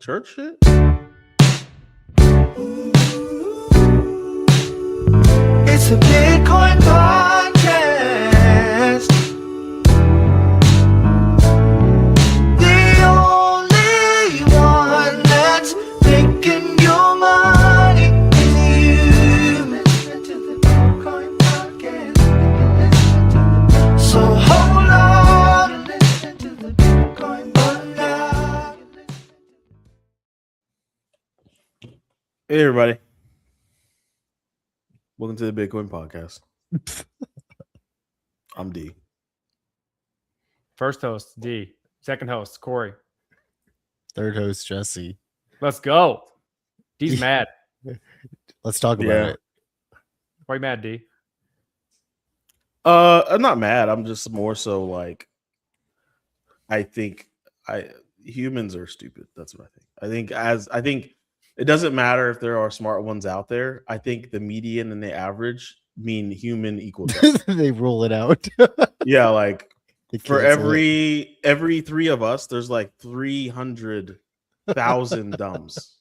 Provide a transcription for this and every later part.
Church shit? It's a Bitcoin podcast. The only one that's making your money is you. Listen to the Bitcoin podcast. So hold on and listen to the Bitcoin podcast. Hey, everybody. Welcome to the Bitcoin podcast. I'm D. First host, D. Second host, Corey. Third host, Jesse. Let's go. D's mad. Let's talk about Yeah. it. Why you mad, D? I'm not mad. I'm just more so like, I think humans are stupid. That's what I think. I think it doesn't matter if there are smart ones out there. I think the median and the average mean human equal dumb. They rule it out. Yeah, like They for cancel it. every three of us, there's like 300,000 dumbs.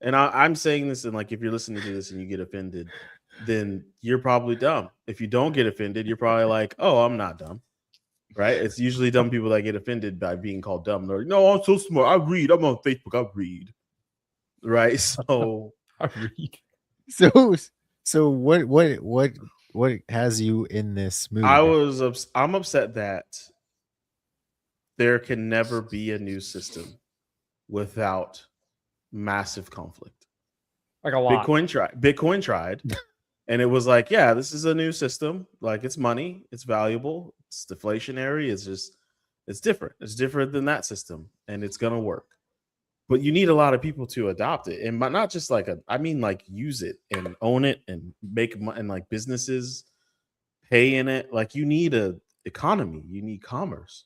And I'm saying this, and like if you're listening to this and you get offended, then you're probably dumb. If you don't get offended, you're probably like, oh, I'm not dumb. Right? It's usually dumb people that get offended by being called dumb. They're like, no, I'm so smart. I read. I'm on Facebook. I read. Right? So I read. So what has you in this movie? I'm upset that there can never be a new system without massive conflict. Like a lot. Bitcoin tried, and it was like, yeah, this is a new system. Like, it's money, it's valuable, it's deflationary. It's different. It's different than that system, and it's gonna work. But you need a lot of people to adopt it, and not just like use it and own it and make money, and like businesses pay in it. Like, you need a economy, you need commerce,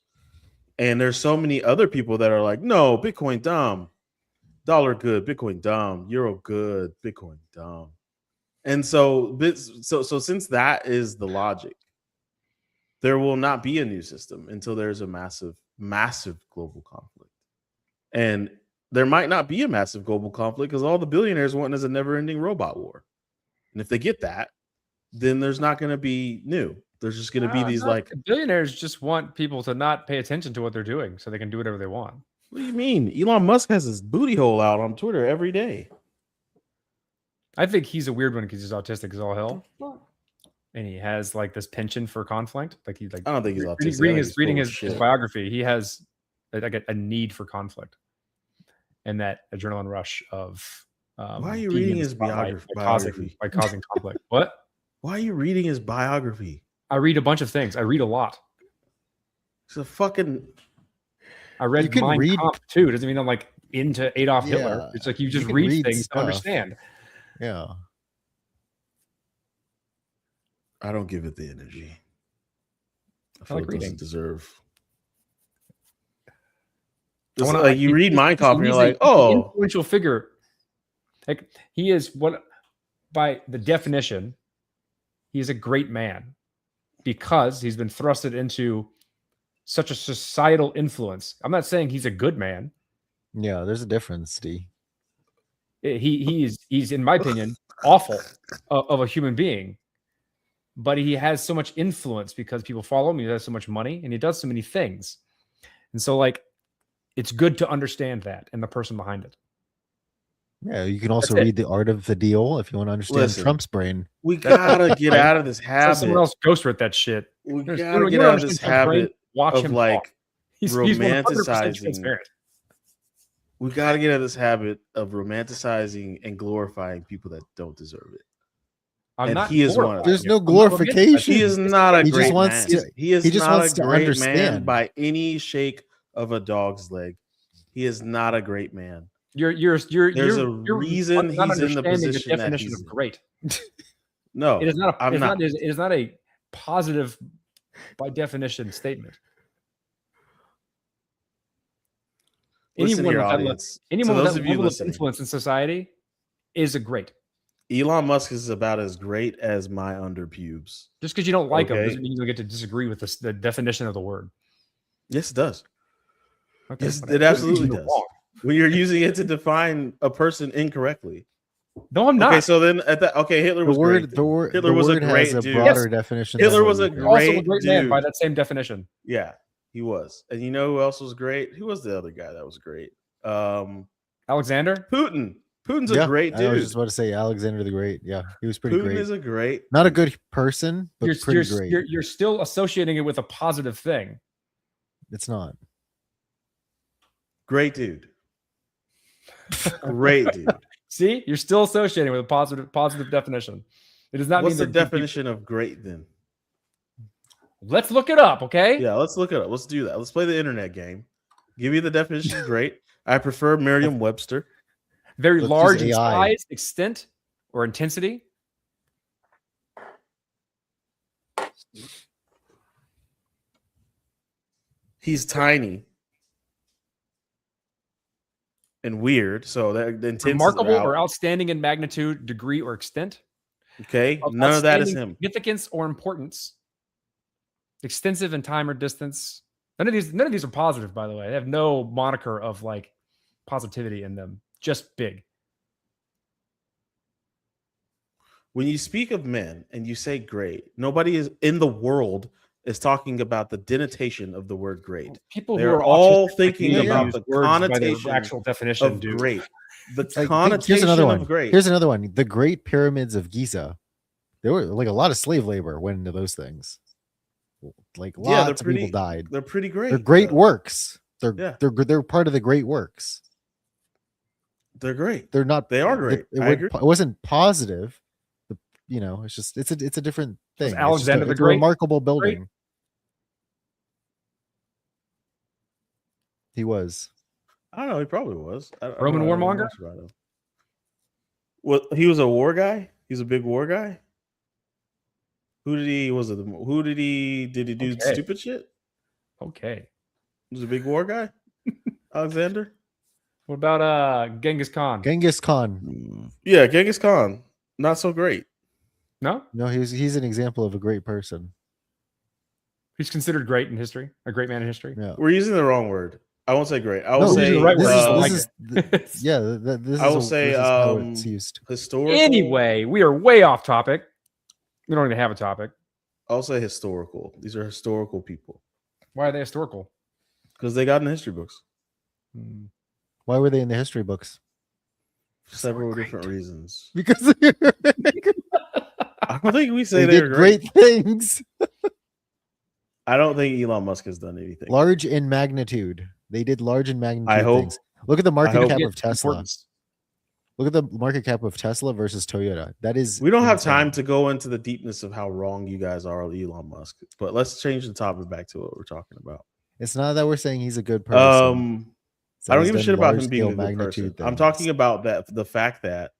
and there's so many other people that are like, no, Bitcoin dumb, dollar good, Bitcoin dumb, euro good, Bitcoin dumb. And so since that is the logic, there will not be a new system until there's a massive global conflict. And there might not be a massive global conflict because all the billionaires want is a never-ending robot war. And if they get that, then there's not going to be new. There's just going to be these like billionaires just want people to not pay attention to what they're doing so they can do whatever they want. What do you mean? Elon Musk has his booty hole out on Twitter every day. I think he's a weird one because he's autistic as all hell. And he has like this penchant for conflict. Like he's like, I don't think he's autistic. reading his biography, he has like a need for conflict. And that adrenaline rush of why are you reading his biography? By causing conflict. What? Why are you reading his biography? I read a bunch of things. I read a lot. It's a fucking. I read Mein Kampf too. Doesn't mean I'm like into Adolf Hitler. It's like you just read things to understand. Yeah. I don't give it the energy. I feel like it reading. doesn't deserve. You you read Mein Kampf and you're like, an oh, influential figure. Like he is what, by the definition, he is a great man because he's been thrusted into such a societal influence. I'm not saying he's a good man. Yeah, there's a difference, D. He's in my opinion awful of a human being, but he has so much influence because people follow him. He has so much money and he does so many things, and so like. It's good to understand that and the person behind it. Yeah, you can also read The Art of the Deal if you want to understand Trump's brain. We gotta get out of this habit. Someone else ghostwrote that shit. We gotta get out of this habit of like romanticizing. We gotta get out of this habit of romanticizing and glorifying people that don't deserve it. He is one of them. There's no glorification. He is not a great man. He is just not wants a to great understand. man by any shake of a dog's leg. He is not a great man. There's a reason he's in the position that he's in. Great. No, it is not. It is not a positive, by definition, statement. Anyone with that level of influence in society is a great. Elon Musk is about as great as my under pubes. Just because you don't like him doesn't mean you get to disagree with the definition of the word. Yes, it does. Okay, yes, it absolutely does. when you're using it to define a person incorrectly. No, I'm not. Okay, so then at that, okay, Hitler The was word, great. the then. word, Hitler the was a word great has a dude. broader Yes. definition. Hitler than was what a you think. Also a great great man by dude. that same definition. Yeah, he was. And you know who else was great? Who was the other guy that was great? Alexander? Putin. Putin's Yeah, a great I was dude. just about to say Alexander the Great. Yeah, he was pretty Putin great. is a great. Not a good person, but pretty great. You're still associating it with a positive thing. It's not. Great dude. Great dude. See, you're still associating with a positive definition. It does not What's the mean they're good people. definition of great then? Let's look it up, okay? Yeah, let's look it up. Let's do that. Let's play the internet game. Give you the definition of great. I prefer Merriam-Webster. Very Let's large use in AI. size, extent, or intensity. He's tiny and weird. So that the intense Remarkable or outstanding in magnitude, degree, or extent. okay. None of that is Outstanding him. Significance or importance. Extensive in time or distance. None of these are positive, by the way. They have no moniker of like positivity in them. Just big. When you speak of men and you say great, nobody is in the world is talking about the denotation of the word great. People who They're are all autistic thinking like me about use the words by their connotation actual definition of dude. great. The Like, connotation here's another one. of great. Here's another one. The Great Pyramids of Giza. There were like a lot of slave labor went into those things. Like Yeah, lots of people died. They're pretty great. They're great though. works. They're Yeah. they're part of the great works. They're great. They're not. They are great. I agree. It wasn't positive. It's just it's a different thing. It's just Alexander the it's a Great remarkable building. He was. I don't know. He probably was. Roman I don't know warmonger? much about him. Well, he was a war guy. He's a big war guy. Who did he did he do Okay. stupid shit? Okay. He was a big war guy. Alexander. What about Genghis Khan? Genghis Khan. Yeah, Genghis Khan. Not so great. No? No, he's an example of a great person. He's considered great in history, a great man in history. Yeah. We're using the wrong word. I won't say great. I will No, say using the right this word. is, I this like is it. yeah. This I will is say, this is how it's used. historical. Anyway, we are way off topic. We don't even have a topic. I'll say historical. These are historical people Why are they historical? because they got in the history books. Hmm. Why were they in the history books? Several different reasons. Because I don't think we say they they're did great things. I don't think Elon Musk has done anything. Large in magnitude. They did large in magnitude I hope. things. Look at the market hope- cap Yeah, of Tesla. importance. Look at the market cap of Tesla versus Toyota. That is. We don't have insane. time to go into the deepness of how wrong you guys are with Elon Musk, but let's change the topic back to what we're talking about. It's not that we're saying he's a good person. It's that I don't he's give a done shit about him being a large-scale good person. magnitude I'm things. talking about the fact that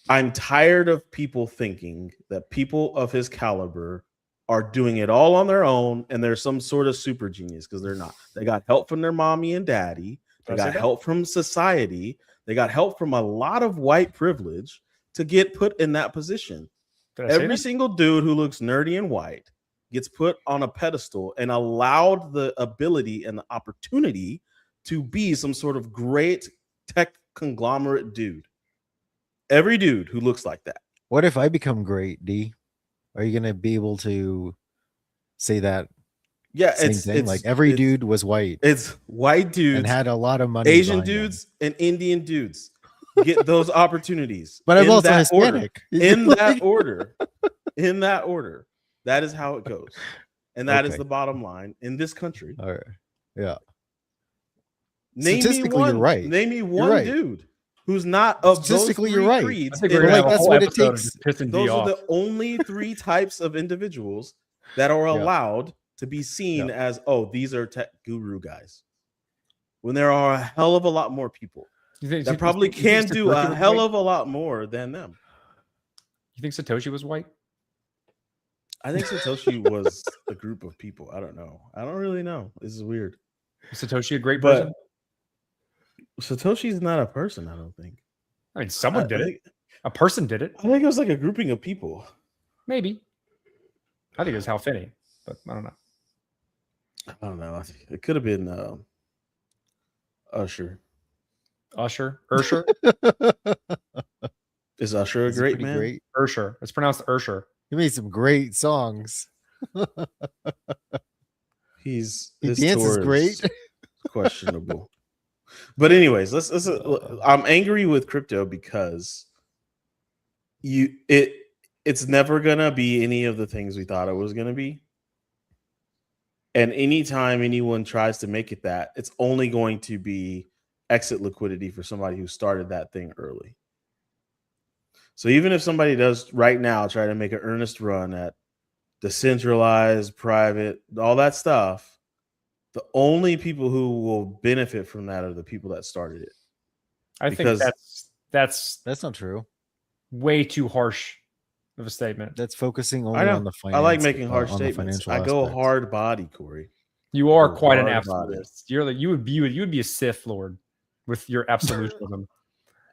I'm tired of people thinking that people of his caliber are doing it all on their own and they're some sort of super genius because they're not. They got help from their mommy and daddy. They Did I say got that? help from society. They got help from a lot of white privilege to get put in that position. Did I say Every that? single dude who looks nerdy and white gets put on a pedestal and allowed the ability and the opportunity to be some sort of great tech conglomerate dude. Every dude who looks like that. What if I become great, D? Are you gonna be able to say that Yeah, same thing? Like every dude was white It's white dudes, and had a lot of money. Asian behind them. dudes, and Indian dudes get those opportunities. But I'm in also that order. Hispanic. In that order. In that order. That is how it goes. And that is Okay. the bottom line in this country. All right. Yeah. Name me Statistically, one. you're right. Name me one right. dude who's not of those Statistically, you're three right. I creeds. think we're in gonna have that- a that's whole what it episode of takes. just pissing D Those are off. the only three types of individuals that are Yeah. allowed to be seen Yeah. as, oh, these are tech guru guys. When there are a hell of a lot more people that probably can do a hell of a lot more than them. You think Satoshi was white? I think Satoshi was a group of people. I don't know. I don't really know. This is weird. Was Satoshi a great But person? Satoshi's not a person, I don't think. I mean, someone I did it. think- A person did it. I think it was like a grouping of people. Maybe. I think it was Hal Finney, but I don't know. I don't know. It could have been Usher. Ursher. Is Usher a He's great pretty man? great. Ursher. It's pronounced Ursher. He made some great songs. He His his dance is tour great. questionable. But anyways, let's I'm angry with crypto because it's never gonna be any of the things we thought it was gonna be. And anytime anyone tries to make it that, it's only going to be exit liquidity for somebody who started that thing early. So even if somebody does right now try to make an earnest run at decentralized, private, all that stuff, the only people who will benefit from that are the people that started it. I think Because- that's That's not true. way too harsh of a statement. That's focusing only I know. on the finance. I like making harsh on the statements. financial I go aspect. hard body, Corey. You are Go quite an hard body. absolutist. You're like you would be a Sith Lord with your absolutism.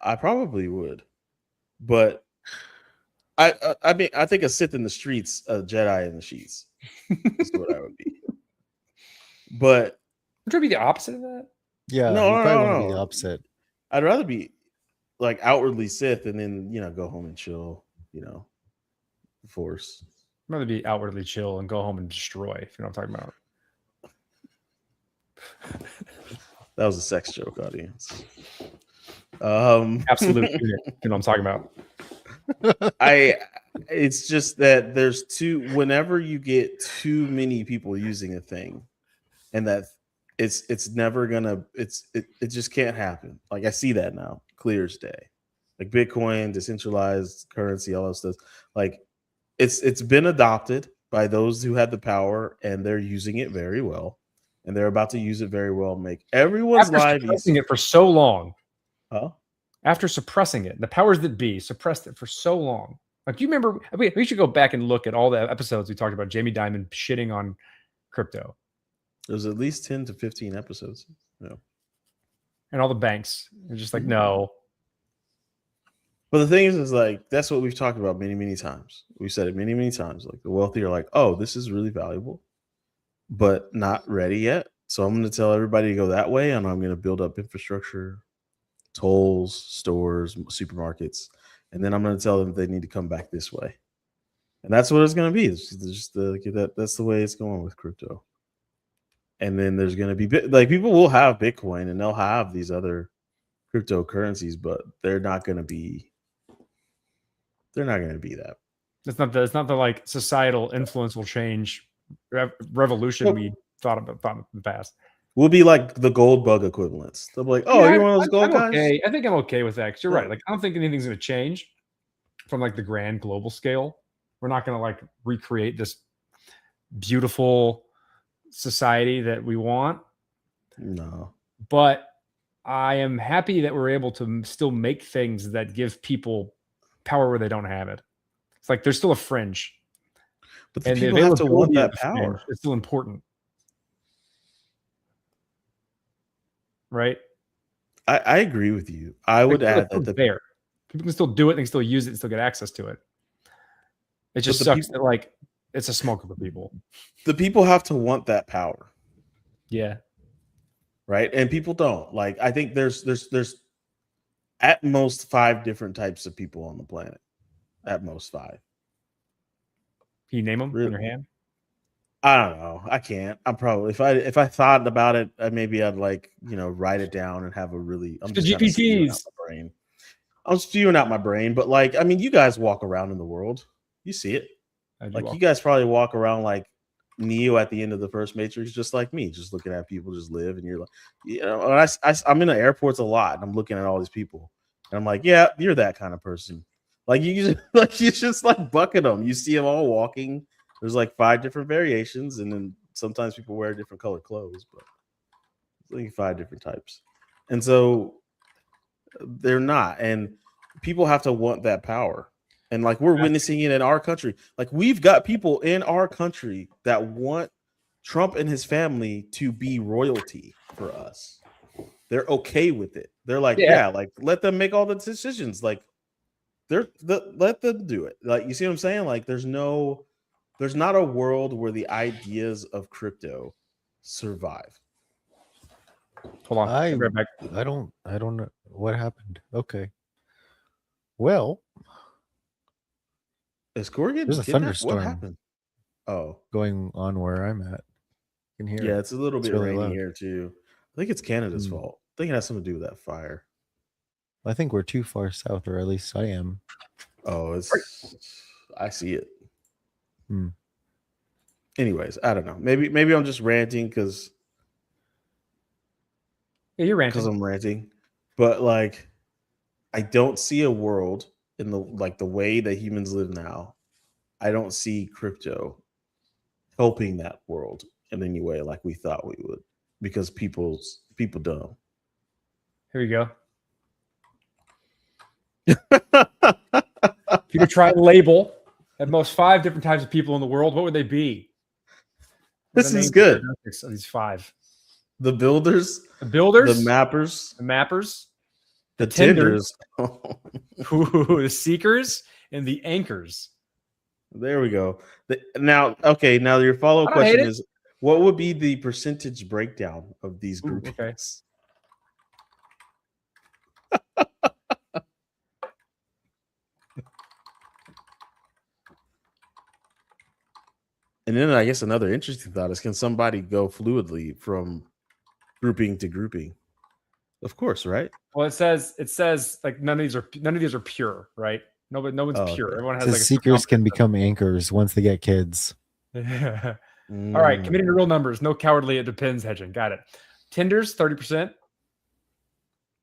I probably would, but I mean I think a Sith in the streets, a Jedi in the sheets. Is what I would be. But Would you be the opposite of that? Yeah, No, you no, probably no, want to be no. the opposite. I'd rather be like outwardly Sith and then go home and chill. Force. I'd rather be outwardly chill and go home and destroy, if you know what I'm talking about. That was a sex joke, audience. Absolute unit, you know what I'm talking about. It's just that there's whenever you get too many people using a thing, and that it's never gonna it just can't happen. Like I see that now, clear as day. Like Bitcoin, decentralized currency, all those stuff. Like it's been adopted by those who had the power, and they're using it very well, and they're about to use it very well. Make everyone's After life suppressing easy. it for so long, Huh? after suppressing it, the powers that be suppressed it for so long. Like, do you remember? We should go back and look at all the episodes we talked about Jamie Dimon shitting on crypto There's at least 10 to 15 episodes. and all the banks. They're just like, no. But the thing is like that's what we've talked about many, many times. We've said it many, many times. Like the wealthy are like, oh, this is really valuable, but not ready yet. So I'm going to tell everybody to go that way, and I'm going to build up infrastructure, tolls, stores, supermarkets, and then I'm going to tell them they need to come back this way. And that's what it's going to be. It's just that's the way it's going with crypto. And then there's going to be like people will have Bitcoin and they'll have these other cryptocurrencies, but they're not going to be that. It's not the like societal influence will change revolution Well- we thought in the past. We'll be like the gold bug equivalents. They'll be like, oh, Yeah, you're one of those gold I'm guys? okay. I think I'm okay with that because you're Yeah. right. Like, I don't think anything's going to change from like the grand global scale. We're not going to like recreate this beautiful society that we want, No. but I am happy that we're able to still make things that give people power where they don't have it. It's like there's still a fringe, But the and the people have to want availability of that the fringe power. is still important, right? I agree with you. I would Like, add it's that there. People can still do it. They can still use it and still get access to it. It just the sucks that like it's a small group of people. the people have to want that power, Yeah. right? And people don't. Like I think there's at most 5 different types of people on the planet. At most 5. Can you name them in Really? your hand? I don't know. I can't. I'm probably if I thought about it, maybe I'd like write it down and have a really. I'm The just kinda spewing out GPTs. my brain. I'm spewing out my brain, but like I mean, you guys walk around in the world, you see it. Like you guys probably walk around like Neo at the end of the first Matrix, just like me, just looking at people just live, and you're like, and I'm in the airports a lot, and I'm looking at all these people, and I'm like, yeah, you're that kind of person. Like you just like bucket them. You see them all walking. There's like 5 different variations, and then sometimes people wear different colored clothes, but it's like 5 different types. And so they're not, and people have to want that power. And like we're witnessing it in our country. Like we've got people in our country that want Trump and his family to be royalty for us. They're okay with it. They're like, yeah, like let them make all the decisions. Like let them do it. Like you see what I'm saying? Like there's not a world where the ideas of crypto survive. Hold on. I'll be right back. I don't know what happened. Okay. Well, Is Corey getting there's a kidnapped? thunderstorm What happened? Oh, going on where I'm at. You can hear yeah, it. it's a little It's bit really rainy loud. here too. I think it's Canada's Hmm. fault. I think it has something to do with that fire. I think we're too far south, or at least I am. Oh, it's. I see it. Hmm. Anyways, I don't know. Maybe I'm just ranting because Yeah, you're ranting. I'm ranting, but like, I don't see a world in the way that humans live now. I don't see crypto helping that world in any way like we thought we would, because people dumb. Here we go. If you were to try and label at most 5 different types of people in the world, what would they be? What are This the is names good. and characteristics of these 5. The builders, The builders, the mappers, the mappers, the tenders. tenders. the seekers, and the anchors. There we go. Now your follow-up I don't hate question it. is, what would be the percentage breakdown of these Ooh, groupings? okay. And then I guess another interesting thought is, can somebody go fluidly from grouping to grouping? Of course, right? Well, it says like none of these are pure, right? No one's Oh, pure. okay. Everyone has Says like a seekers can circumference become anchors once they get kids. of- All right, Mm. committing to real numbers. No cowardly. It depends. Hedging. Got it. Tenders 30%.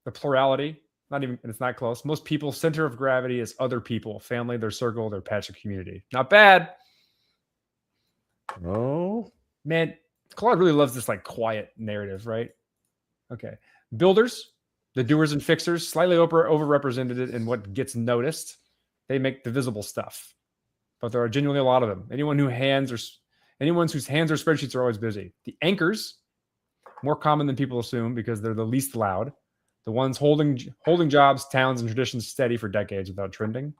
The plurality, not even. It's not close. Most people's center of gravity is other people, family, their circle, their patch of community. Not bad, Oh, man. Claude really loves this like quiet narrative, right? Okay. Builders, the doers and fixers, slightly overrepresented in what gets noticed. They make the visible stuff, but there are genuinely a lot of them. Anyone whose hands or spreadsheets are always busy. The anchors, more common than people assume because they're the least loud. The ones holding jobs, towns, and traditions steady for decades without trending.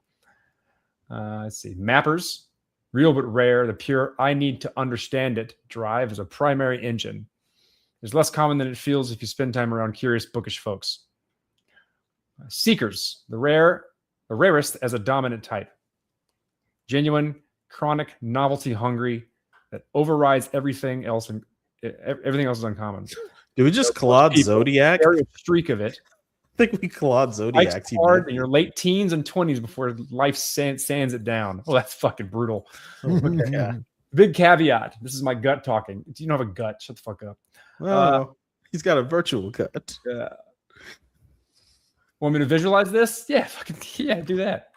Let's see. Mappers, real but rare. The pure "I need to understand it" drive is a primary engine. It's less common than it feels if you spend time around curious, bookish folks. Seekers, the rarest as a dominant type. Genuine, chronic, novelty hungry that overrides everything else, and everything else is uncommon. did we just Claude people, Zodiac? There is a streak of it. I think we Claude Zodiac. Life's hard in your late teens and 20s before life sands it down. Oh, that's fucking brutal. Yeah. Big caveat. This is my gut talking. You don't have a gut. Shut the fuck up. Oh, he's got a virtual cut. Want me to visualize this? Yeah, do that.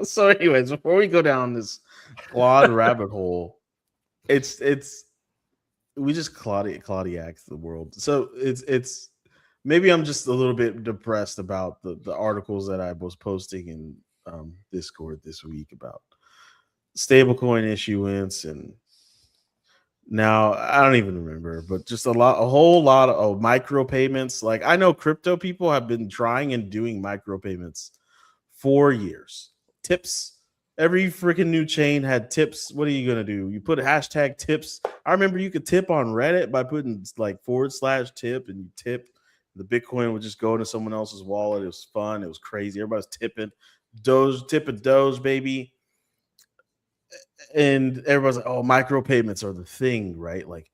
So, anyways, before we go down this Claude rabbit hole, it's we just Claudiac the world. So it's maybe I'm just a little bit depressed about the articles that I was posting in Discord this week about stablecoin issuance, and now I don't even remember, but just a whole lot of micro payments. Like, I know crypto people have been trying and doing micro payments for years. Tips. Every freaking new chain had tips. What are you gonna do? You put hashtag tips. I remember you could tip on Reddit by putting like /tip, and you tip. The Bitcoin would just go into someone else's wallet. It was fun. It was crazy. Everybody's tipping. Tipping Doge, baby. And everybody's like, "Oh, micro payments are the thing, right? Like,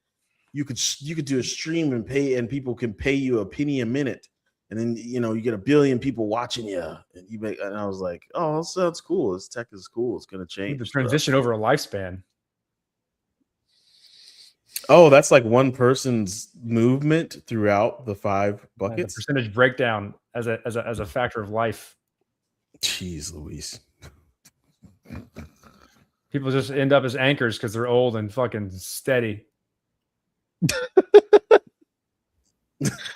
you could do a stream and pay, and people can pay you a penny a minute, and then you get a billion people watching you, and you make." And I was like, "Oh, that sounds cool. This tech is cool. It's gonna change The stuff." transition over a lifespan. Oh, that's like one person's movement throughout the 5 The buckets. percentage breakdown as a factor of life. Jeez, Louise. People just end up as anchors because they're old and fucking steady.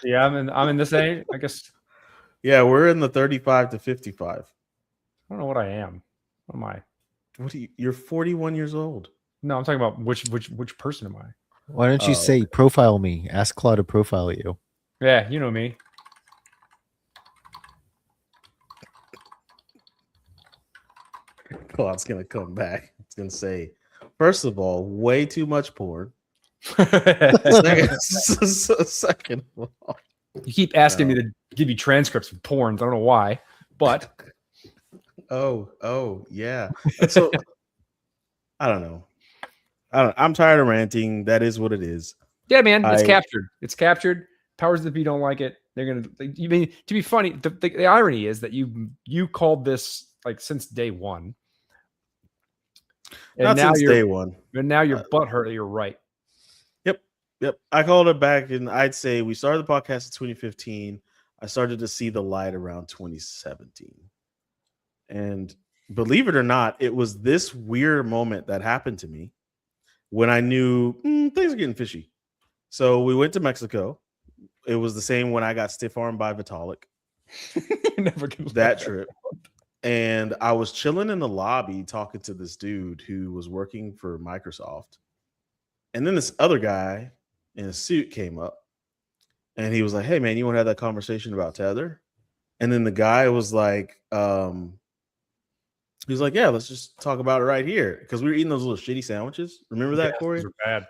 Yeah, I'm in this age. I guess Yeah, we're in the 35 to 55. I don't know what I am. What am I? You're 41 years old. No, I'm talking about which person am I? Why don't you Oh, say profile me? Ask Claude to profile you. Yeah, you know me. Claude's gonna come back. It's gonna say, first of all, way too much porn. Second of all, You keep asking me to give you transcripts of porns. I don't know why, but oh yeah. So I don't know. I'm tired of ranting. That is what it is. yeah, man, it's I- captured. It's captured. Powers that be don't like it. They're gonna. You mean to be funny? The irony is that you called this like since day one, and Not now since you're day one. and now you're butthurt that you're right. Yep. I called it back, and I'd say we started the podcast in 2015. I started to see the light around 2017. And believe it or not, it was this weird moment that happened to me when I knew things are getting fishy. So we went to Mexico. It was the same when I got stiff armed by Vitalik, Never gonna that trip. And I was chilling in the lobby talking to this dude who was working for Microsoft. And then this other guy in a suit came up and he was like, "Hey man, you want to have that conversation about Tether?" And then the guy was like, he was like, "Yeah, let's just talk about it right here." Because we were eating those little shitty sandwiches. Remember that, Corey? Those are bad.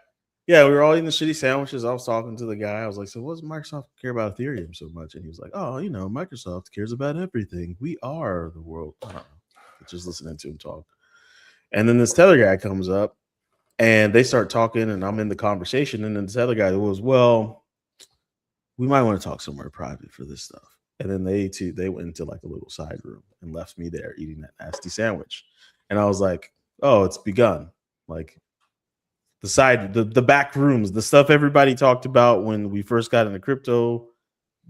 Yeah, we were all eating the shitty sandwiches. I was talking to the guy. I was like, "So what does Microsoft care about Ethereum so much?" And he was like, "Oh, Microsoft cares about everything. We are the world." I don't know. Just listening to him talk. And then this Tether guy comes up and they start talking and I'm in the conversation. And then this other guy was, "Well, we might want to talk somewhere private for this stuff." And then they went into like a little side room and left me there eating that nasty sandwich. And I was like, "Oh, it's begun." Like the back rooms, the stuff everybody talked about when we first got into crypto,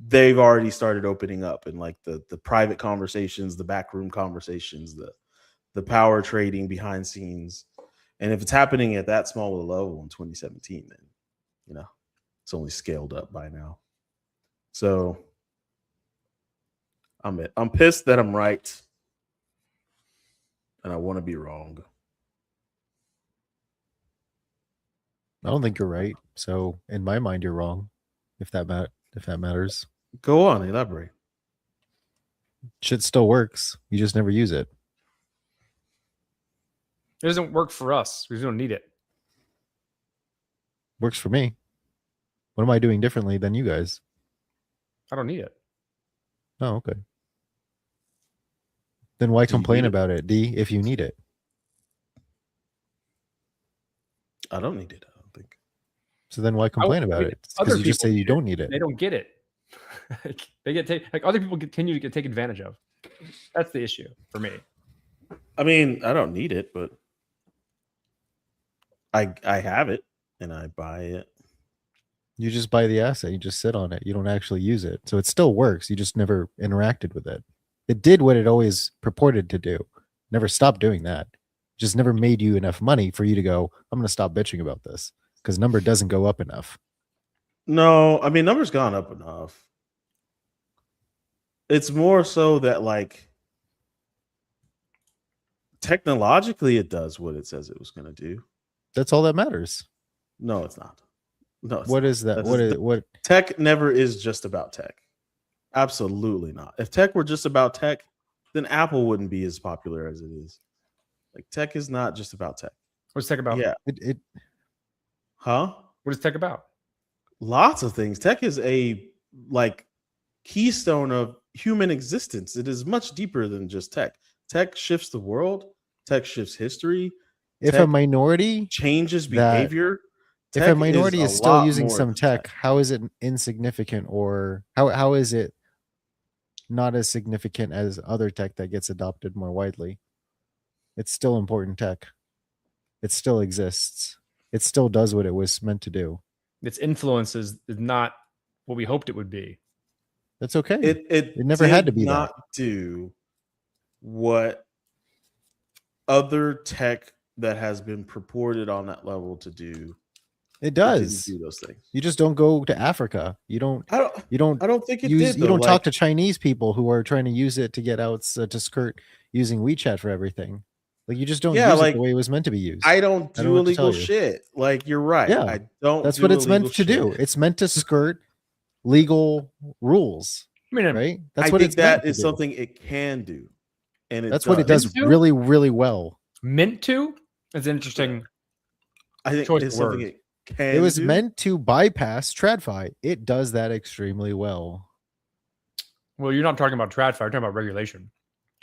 they've already started opening up, and like the private conversations, the backroom conversations, the power trading behind scenes. And if it's happening at that small of a level in 2017, then it's only scaled up by now. So I'm pissed that I'm right, and I want to be wrong. I don't think you're right. So in my mind, you're wrong. If that matters, Go on, elaborate. shit still works. You just never use it. It doesn't work for us. We don't need it. Works for me. What am I doing differently than you guys? I don't need it. Oh, okay. Then why Do you complain need it? about it, D, if you need it? I don't need it. I don't think. So then why complain about mean, it? other Because you just people say you need don't need it. They don't get it. They get like other people continue to get taken advantage of. That's the issue for me. I mean, I don't need it, but I have it and I buy it. You just buy the asset. You just sit on it. You don't actually use it. So it still works. You just never interacted with it. It did what it always purported to do. Never stopped doing that. Just never made you enough money for you to go, I'm going to stop bitching about this because number doesn't go up enough. No, I mean, numbers gone up enough. It's more so that like technologically it does what it says it was going to do. That's all that matters. No, it's not. No, it's What not. is that? That What is- is what? Tech never is just about tech. Absolutely not. If tech were just about tech, then Apple wouldn't be as popular as it is. Like tech is not just about tech. What's tech about? Yeah. It Huh? What is tech about? Lots of things. Tech is a like keystone of human existence. It is much deeper than just tech. Tech shifts the world. Tech shifts history. if a Tech minority changes that- behavior. if Tech a minority a is still lot using more some than tech, how is it insignificant, or how is it not as significant as other tech that gets adopted more widely? It's still important tech. It still exists. It still does what it was meant to do. Its influence is not what we hoped it would be. That's okay. It never had did to be that. not do what other tech that has been purported on that level to do. It It didn't does. do those things. You just don't go to Africa. You don't I don't think it use did. you don't though. talk Like, to Chinese people who are trying to use it to get out to skirt using WeChat for everything. Like you just don't Yeah, use like, it the way it was meant to be used. I don't I don't do know what to tell illegal you. shit. Like you're right. Yeah, I don't. That's do what it's meant illegal to do. shit. It's meant to skirt legal rules, I mean, right? That's I what think it's meant that to is do. something it can do, and That's what it does Meant to? really, really well. mint to is an interesting. I think choice it's of something words. can It was do. meant to bypass TradFi. It does that extremely well. Well, you're not talking about TradFi. You're talking about regulation.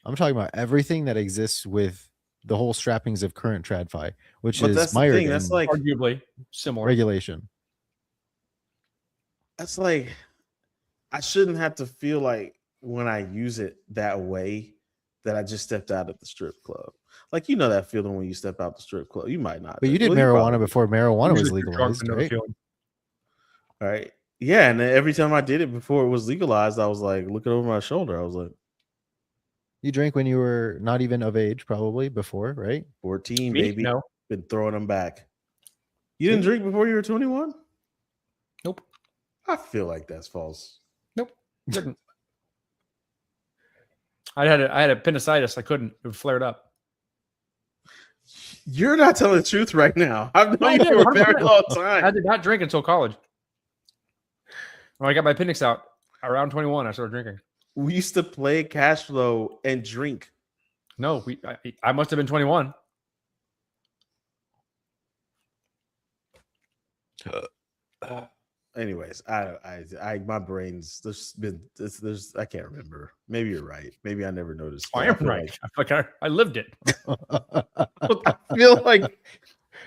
I'm talking about everything that exists with the whole strappings of current TradFi, which But is that's the mired thing. in That's like Arguably similar. regulation. that's like I shouldn't have to feel like when I use it that way that I just stepped out of the strip club. Like that feeling when you step out the strip club. You might not. But you did Well, marijuana probably before marijuana was Usually too drunk legalized, to know the right? feeling. did. Right. Yeah, and then every time I did it before it was legalized, I was like looking over my shoulder. I was like, You drank when you were not even of age, probably before, right? 14, Me? baby. No. Been throwing them back. You didn't See? drink before you were 21? Nope. I feel like that's false. Nope. Didn't. I had appendicitis. I couldn't. It flared up. You're not telling the truth right now. I've No, I known you did, for a very 100%. long I time. did not drink until college. When I got my appendix out around 21, I started drinking. We used to play cash flow and drink. No, I must have been 21. Anyways, I my brain's there's I can't remember. Maybe you're right. Maybe I never noticed. I but am right. I lived it. I feel like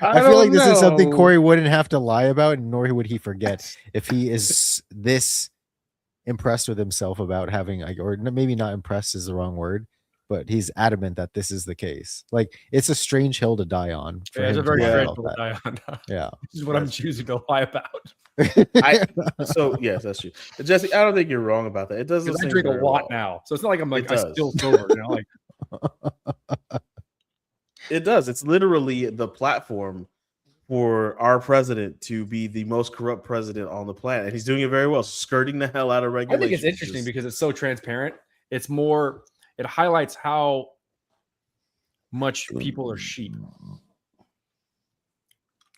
I feel like don't this is something know. Corey wouldn't have to lie about, nor would he forget if he is this impressed with himself about having, or maybe not impressed is the wrong word, but he's adamant that this is the case. Like, it's a strange hill to die on. For Yeah, it's a him to very lie strange about hill to that. die on. Yeah. This is what I'm That's choosing to lie about. So yes, that's true. Jesse, I don't think you're wrong about that. It doesn't Because I seem drink a very lot well. now, so it's not like I'm like It I does. still sober. Like It does. It's literally the platform for our president to be the most corrupt president on the planet. And he's doing it very well, skirting the hell out of I regulations. think it's interesting because it's so transparent. It highlights how much people are sheep.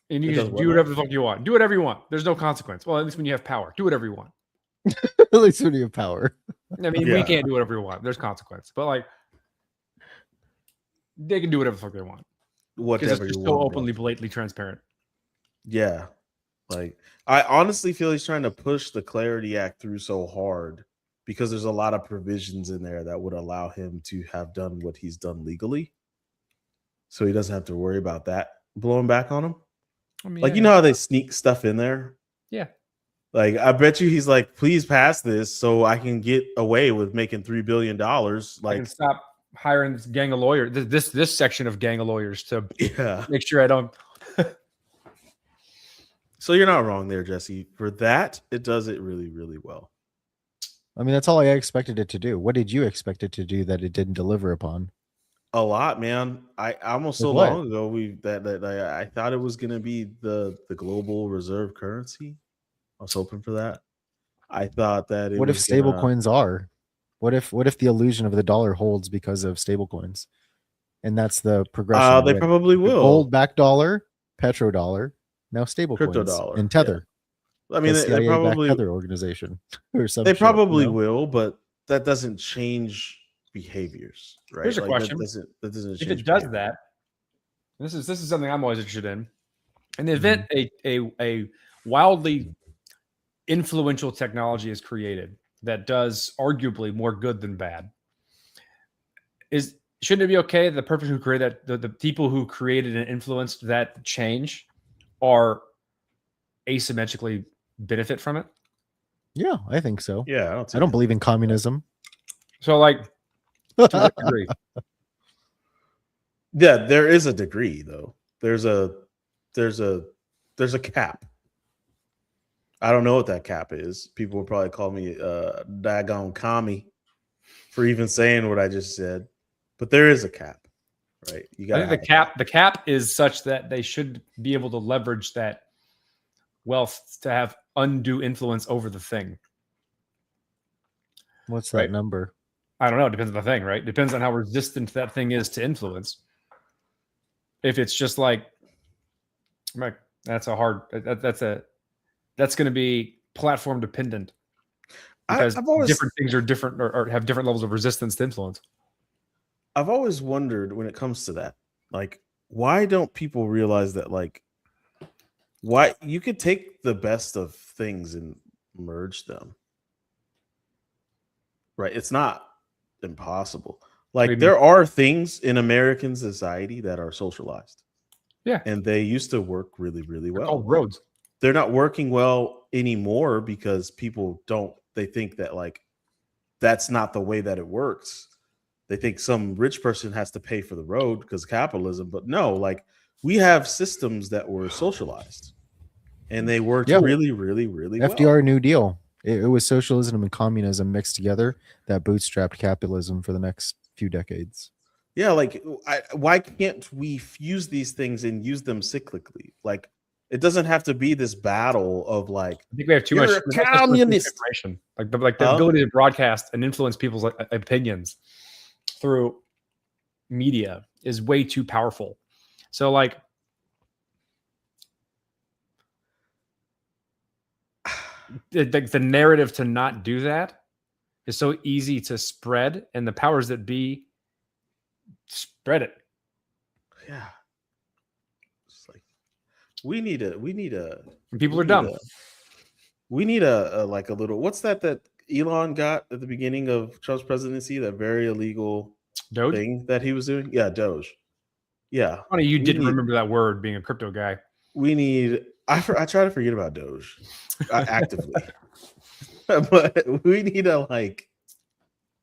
And you It can does just what do now? whatever the fuck you want. Do whatever you want. There's no consequence. Well, at least when you have power, do whatever you want. At least when you have power. I mean, Yeah. we can't do whatever we want. There's consequence. But like they can do whatever the fuck they want. Because Whatever it's you just so want, bro. openly, blatantly transparent. Yeah. Like, I honestly feel he's trying to push the Clarity Act through so hard because there's a lot of provisions in there that would allow him to have done what he's done legally. So he doesn't have to worry about that blowing back on him. I mean, Like, yeah, you know how they sneak stuff in there? Yeah. Like, I bet you he's like, please pass this so I can get away with making $3 billion. I Like, can stop hiring this gang of lawyers, this section of gang of lawyers to yeah. make sure I don't. So you're not wrong there, Jesse. For that, it does it really, really well. I mean, that's all I expected it to do. What did you expect it to do that it didn't deliver upon? A lot, man. I almost so Like what? long ago that I thought it was gonna be the global reserve currency. I was hoping for that. I thought that it What if was stable gonna- coins are? What if the illusion of the dollar holds because of stable coins? And that's the progression. They We had probably the will. gold back dollar, petrodollar, now stable Crypto coins, dollar, and yeah. Tether. I mean, the they CIA backed probably Tether organization or something. they probably will, but that doesn't change behaviors, right? Here's a That question. doesn't If change it does behavior. that, this is something I'm always interested in. In the event a wildly influential technology is created that does arguably more good than bad, shouldn't it be okay that the person who created that, the people who created and influenced that change are asymmetrically benefit from it? Yeah, I think so. Yeah, I don't believe in communism. So like to what degree? Yeah, there is a degree though. There's a cap. I don't know what that cap is. People would probably call me daggone commie for even saying what I just said. But there is a cap, right? You got I think the cap is such that they should be able to leverage that wealth to have undue influence over the thing. What's that Right. number? I don't know. It depends on the thing, right? Depends on how resistant that thing is to influence. If it's just like that's going to be platform dependent because I've always different things are different or have different levels of resistance to influence. I've always wondered when it comes to that, like, why don't people realize that, like, Why you could take the best of things and merge them. Right? It's not impossible. Like Maybe. there are things in American society that are socialized. Yeah. And they used to work really, really They're well. called roads. They're not working well anymore because people they think that like that's not the way that it works. They think some rich person has to pay for the road because capitalism, but no, like we have systems that were socialized and they worked Yeah. really, really, really well. FDR New Deal. It was socialism and communism mixed together that bootstrapped capitalism for the next few decades. Yeah, like why can't we fuse these things and use them cyclically? Like it doesn't have to be this battle of like I think we have too You're much a communist. information. Like the Huh? ability to broadcast and influence people's opinions through media is way too powerful. So like the narrative to not do that is so easy to spread, and the powers that be spread it. yeah. It's like we need a And people we are need dumb. a- we need a like a little what's that Elon got at the beginning of Trump's presidency, that very illegal Doge. thing that he was doing? Yeah, Doge. Yeah. Funny you we didn't need- remember that word, being a crypto guy. We need I try to forget about Doge actively. But we need to like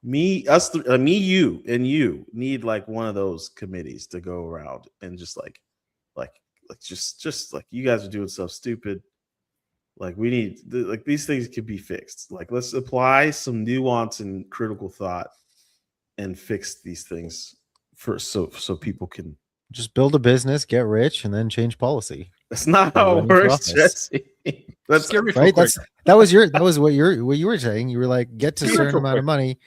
me, you, and you need like one of those committees to go around and just like just like you guys are doing stuff stupid. Like we need like these things could be fixed. Like let's apply some nuance and critical thought and fix these things first, so people can. Just build a business, get rich, and then change policy. That's not how it Running for works, office. Jesse. That's Scare me real Right? quick. That was what you were saying. You were like, get to a Real certain quick. amount of money,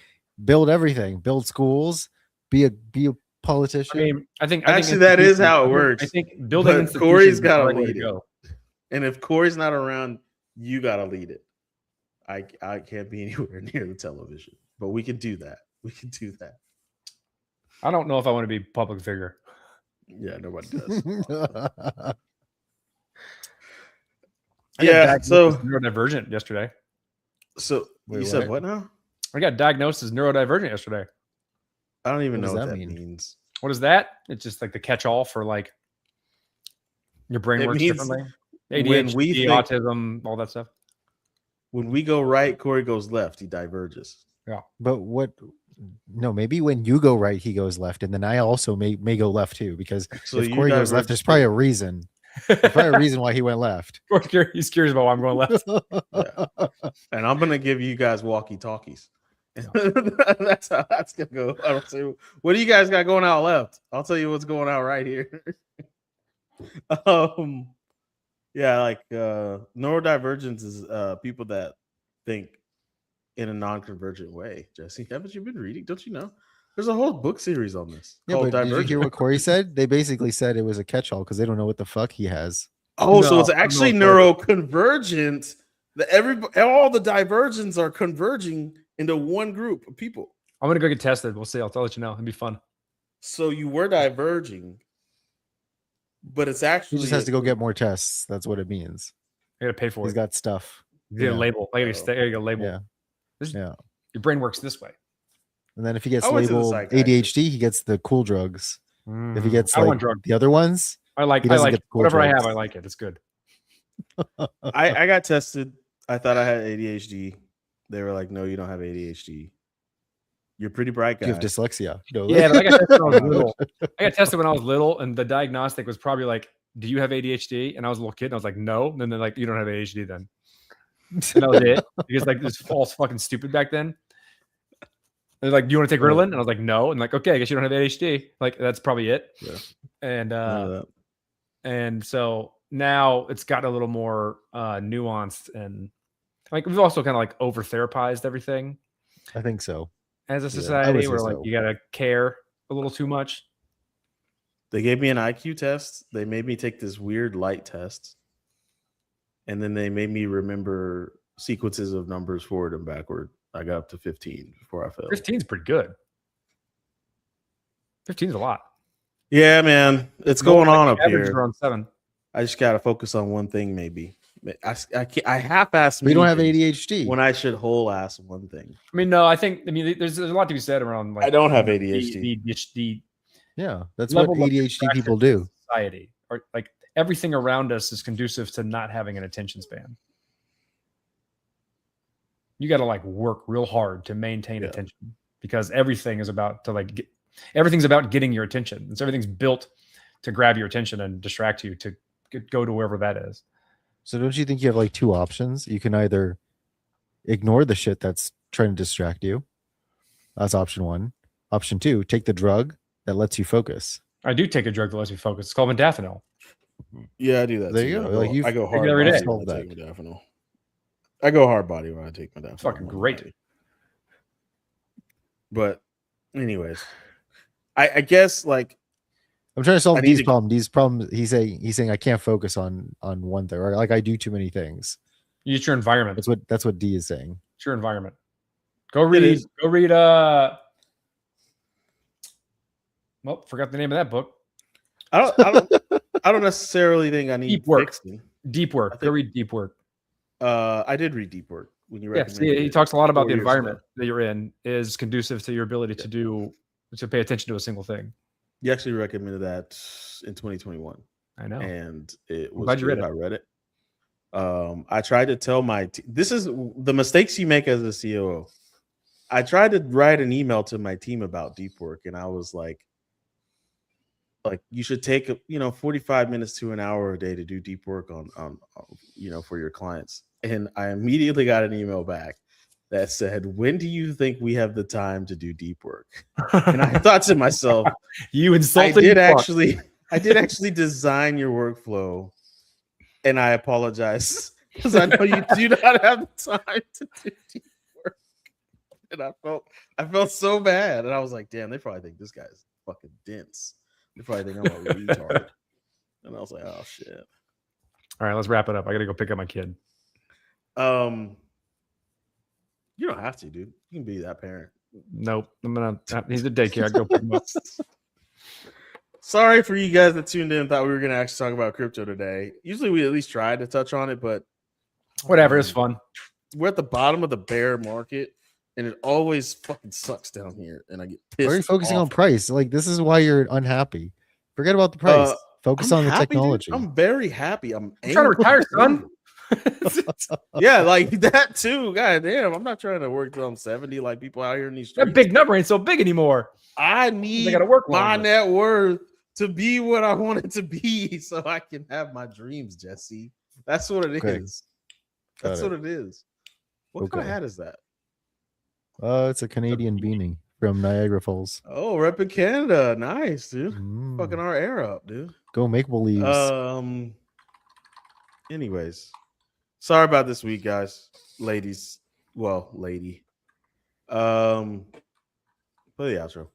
build everything, build schools, be a I politician. mean, I think Actually, that is how it institutions- works. I think building But institutions Corey's is the gotta right way to lead it. go. And if Corey's not around, you got to lead it. I can't be anywhere near the television, but we can do that. We can do that. I don't know if I want to be a public figure. Yeah, nobody does. I got Yeah, diagnosed so as neurodivergent yesterday. you Wait, said what? what now? I got diagnosed as neurodivergent yesterday. I don't even What know does what that that mean? means. What is that? It's just like the catch-all for like your brain It works means differently. when ADHD, we think- autism, all that stuff. When we go right, Corey goes left. He diverges. But what? No, maybe when you go right, he goes left, and then I also may go left too. Because So if you Corey goes diverge left, there's too. probably a reason. There's probably a reason why he went left. He's curious about why I'm going left. And I'm gonna give you guys walkie talkies. That's how that's gonna go. I don't see what do you guys got going out left. I'll tell you what's going out right here. Yeah, like neurodivergence is people that think in a non-convergent way. Jesse, haven't you been reading? Don't you know? There's a whole book series on this. Yeah, called but did you hear Divergent. what Corey said? They basically said it was a catch-all because they don't know what the fuck he has. Oh, so No, it's I don't know actually if neuroconvergent. All the divergents are converging into one group of people. I'm gonna go get tested. We'll see. I'll let you know. It'd be fun. So you were diverging, but it's He actually just has to go get more tests. That's what it means. I gotta pay for He's it. got stuff. Get a yeah. label. I gotta get a label. Yeah. This- Yeah. Your brain works this way. And then if he gets I went to the labeled psychiatrist. ADHD, he gets the cool drugs. If he gets I don't like want drugs. the other ones, I like he doesn't I get like the cool whatever I have. drugs. I like it. It's good. I got tested. I thought I had ADHD. They were like, "No, you don't have ADHD. You're a pretty bright guy." you have dyslexia. No, Yeah, but I got tested when I was little. I got tested when I was little, and the diagnostic was probably like, "Do you have ADHD?" And I was a little kid, and I was like, "No." And then they're like, "You don't have ADHD then." And that was it. Because like it was false fucking stupid back then. They're like, "Do you want to take Ritalin?" And I was like, "No." And like, "Okay, I guess you don't have ADHD." Like that's probably it. Yeah. And None of that. and so now it's got a little more nuanced, and like we've also kind of like over therapized everything I think so. as a Yeah, I would society, say where like so. you gotta care a little too much. They gave me an IQ test. They made me take this weird light test, and then they made me remember sequences of numbers forward and backward. I got up to 15 before I failed. 15's pretty good. 15's a lot. Yeah, man, it's going on up Average here. around 7. I just gotta focus on one thing. Maybe I half-ass. We don't have things ADHD. when I should whole ass one thing. I mean, no, I mean, there's a lot to be said around like I don't have the- ADHD. The Yeah, that's what level of ADHD people distraction in do. society, or like everything around us is conducive to not having an attention span. You got to like work real hard to maintain Yeah. attention because everything is about to like everything's about getting your attention. And so everything's built to grab your attention and distract you to go to wherever that is. So don't you think you have like two options? You can either ignore the shit that's trying to distract you. That's option one. Option two, take the drug that lets you focus. I do take a drug that lets me focus. It's called modafinil. Yeah, I do that. There too. you go. I Like, you've I go take it hard every body day. when I take modafinil. I go hard body when I take modafinil. Fucking great. But, anyways, I guess like I'm trying to solve I need these to- problems. These problems. He's saying I can't focus on one thing, or like I do too many things. It's your environment. That's what D is saying. It's your environment. Go read. is. Go read. Well, forgot the name of that book. I don't necessarily think I need Deep work. fixing. Deep Work. I Go think- read Deep Work. I did read Deep Work when you Yeah, recommended see, he it talks a lot about 4 the years environment ago. that you're in is conducive to your ability to pay attention to a single thing. You actually recommended that in 2021. I know. And it was glad you read good. it. I read it. I tried to tell my this is the mistakes you make as a COO. I tried to write an email to my team about Deep Work, and I was like you should take 45 minutes to an hour a day to do deep work on for your clients. And I immediately got an email back that said, "When do you think we have the time to do deep work?" And I thought to myself, You I insulted. did fuck. actually design your workflow, and I apologize because I know you do not have the time to do deep work. And I felt so bad, and I was like, "Damn, they probably think this guy's fucking dense. They probably think I'm a retard." And I was like, "Oh shit." All right, let's wrap it up. I got to go pick up my kid. You don't have to, dude. You can be that parent. Nope. He's at daycare. I go pick him up. Sorry for you guys that tuned in and thought we were going to actually talk about crypto today. Usually we at least try to touch on it, but Whatever. It's fun. we're at the bottom of the bear market, and it always fucking sucks down here, and I get pissed. Why are you focusing on off. price? Like this is why you're unhappy. Forget about the price. Focus I'm on the happy, dude. technology. I'm very happy. I'm I'm trying to retire, son. Yeah, like that too. God damn, I'm not trying to work till I'm 70 like people out here in these streets. That big number ain't so big anymore. I They need got to work my longer. net worth to be what I want it to be so I can have my dreams, Jesse. That's what it is. Okay. That's Got what it is. What kind of Okay. hat is that? It's a Canadian beanie from Niagara Falls. Oh, rep in Canada. Nice, dude. Mm. Fucking our air up, dude. Go make believes. Anyways, sorry about this week, guys. Ladies. Well, lady. Play the outro.